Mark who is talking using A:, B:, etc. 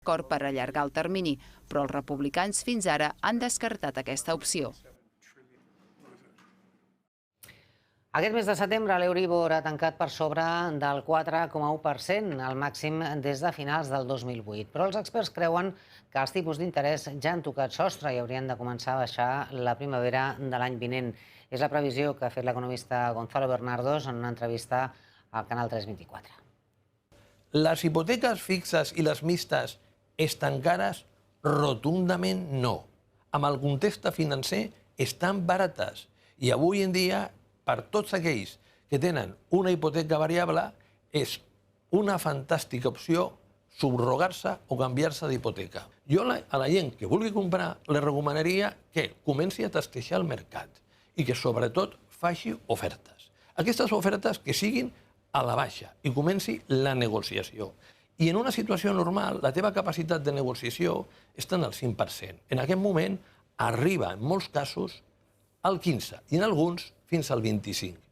A: acord per allargar el termini, però els republicans fins ara han descartat aquesta opció.
B: Aquest mes de setembre l'Euribor ha tancat per sobre del 4,1%, el màxim des de finals del 2008. Però els experts creuen que els tipus d'interès ja han tocat sostre i haurien de començar a baixar la primavera de l'any vinent. És la previsió que ha fet l'economista Gonzalo Bernardos en una entrevista al Canal 324.
C: Les hipoteques fixes i les mixtes estan cares? Rotundament no. Amb el context financer estan barates i avui en dia per tots aquells que tenen una hipoteca variable és una fantàstica opció subrogar-se o canviar-se d'hipoteca. Jo a la gent que vulgui comprar li recomanaria que comenci a testejar el mercat i que sobretot faci ofertes. Aquestes ofertes que siguin a la baixa i comenci la negociació. I en una situació normal la teva capacitat de negociació està en el 5%. En aquest moment arriba en molts casos al 15% i en alguns fins al 25%.